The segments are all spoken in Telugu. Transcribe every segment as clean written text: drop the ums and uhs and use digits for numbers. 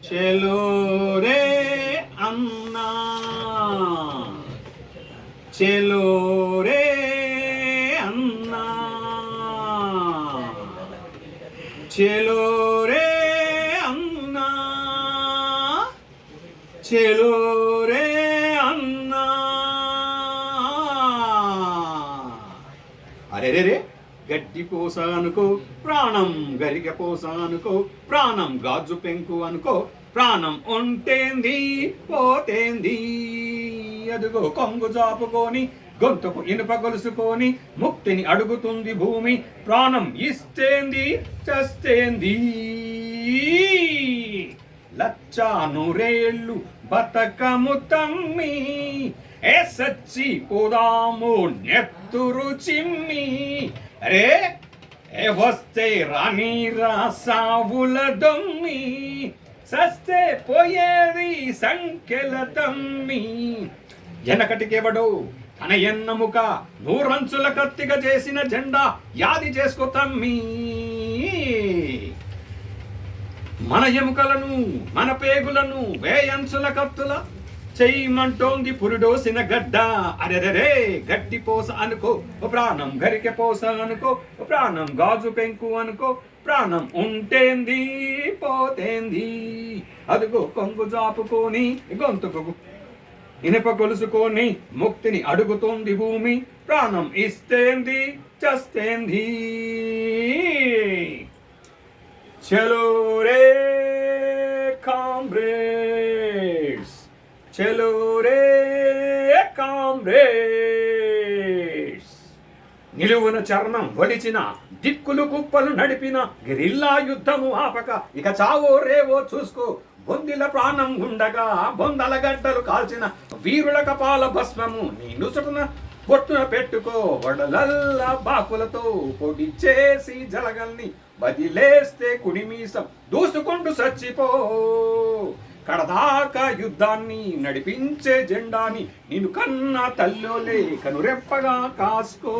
చెలో రే అన్నా, చెలో రే అన్నా, చెలో రే అన్నా, చెలో రే అన్నా. అరే రే రే, గడ్డి పోస అనుకో ప్రాణం, గరిగ పోస అనుకో ప్రాణం, గాజు పెంకు అనుకో ప్రాణం, ఉంటేంది పోతేంది. అదుగో కొంగు జాపుకొని గొంతుకు ఇనుప గొలుసుకొని ముక్తిని అడుగుతుంది భూమి, ప్రాణం ఇస్తేంది చస్తేంది. లచ్చా నూరేళ్ళు బతకము తమ్మి, ఏ సచ్చి పోదాము నెత్తురు చిమ్మి. అరే ఏ వస్తే రానీరా సావుల దొమ్మి, సస్తే పోయేది సంఖ్యల తమ్మి. వెనకటికెవడో తన ఎన్నముక నూరంచుల కత్తిగా చేసిన జెండా యాది చేసుకో తమ్మి. మన ఎముకలను మన పేగులను వేయంచుల కత్తుల చెయ్యమంటోంది పురుడోసిన గడ్డ. అరెరే గడ్డి పోస అనుకో ప్రాణం, గరికె పోస అనుకో ప్రాణం, గాజు పెంకు అనుకో ప్రాణం, ఉంటేంది పోతేంది. అదుగో కొంగు జాపుకొని గొంతుకు ఇనుప కొలుసుకొని ముక్తిని అడుగుతోంది భూమి, ప్రాణం ఇస్తేంది చస్తేంది. చలో రే కామ్రేడ్స్, చలో రే కామ్రేడ్స్. నిలువున చర్మం వలిచిన దిక్కులు కుప్పలు నడిపిన గెరిల్లా యుద్ధము ఆపక ఇక చావో రేవో చూసుకో. బొందిల ప్రాణం ఉండగా బొందల గడ్డలు కాల్చిన వీరుల కపాల భస్మము నీ నుసుటున బొట్టున పెట్టుకో. వడలల్లా బాకులతో పొడి చేసి జలగల్ని బదిలేస్తే కుడిమీసం దూసుకుంటూ సచ్చిపో. కడదాకా యుద్ధాన్ని నడిపించే జెండాని నిన్ను కన్నా తల్లోలే కనురెప్పగా కాసుకో.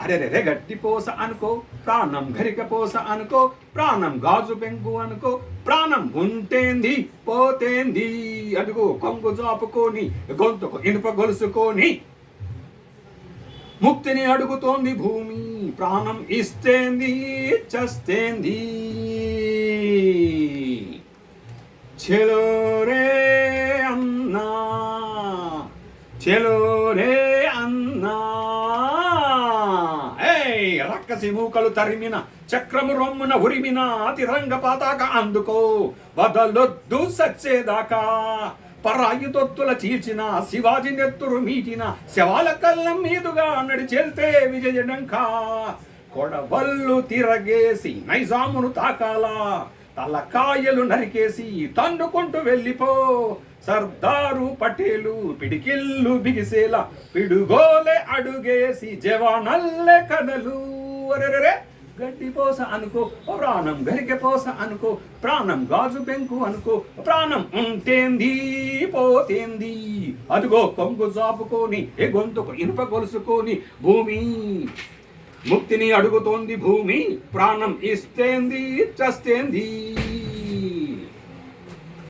అరెరే గడ్డి పోస అనుకో ప్రాణం, గరిక పోస అనుకో ప్రాణం, గాజు పెంకు అనుకో ప్రాణం, ఉంటేంది పోతేంది. అదుగో కొంగు జాపుకొని గొంతుకు ఇనుప గొలుసుకొని ముక్తిని అడుగుతోంది భూమి, ప్రాణం ఇస్తేంది చస్తేంది. చెలో రే అన్నా, చెలో రే అన్నా. రక్కసి మూకలు తరిమిన చక్రము రొమ్మున ఉరిమిన తిరంగ పతాక అందుకో. వదలొద్దు సచ్చేదాకా పరాయి తొత్తుల చీల్చిన శివాజీ నెత్తురు మీటిన శవాల కళ్ళం మీదుగా నడిచెళ్తే విజయడంకా. కొడవళ్ళు తిరగేసి నైజామును తాకాలా, తలకాయలు నరికేసి తండుకుంటూ వెళ్ళిపో. సర్దారు పటేలు పిడికిళ్ళు బిగిసేలా పిడుగోలే అడుగేసి జవానల్లే కదలు. అరెరే గడ్డి పోస అనుకో ప్రాణం, గరికె పోస అనుకో ప్రాణం, గాజు పెంకు అనుకో ప్రాణం, ఉంటేంది పోతేంది. అదుగో కొంగు జాపుకొని ఏ గొంతుకు ఇనుప గొలుసుకొని భూమి ముక్తిని అడుగుతోంది భూమి, ప్రాణం ఇస్తేంది చస్తేంది.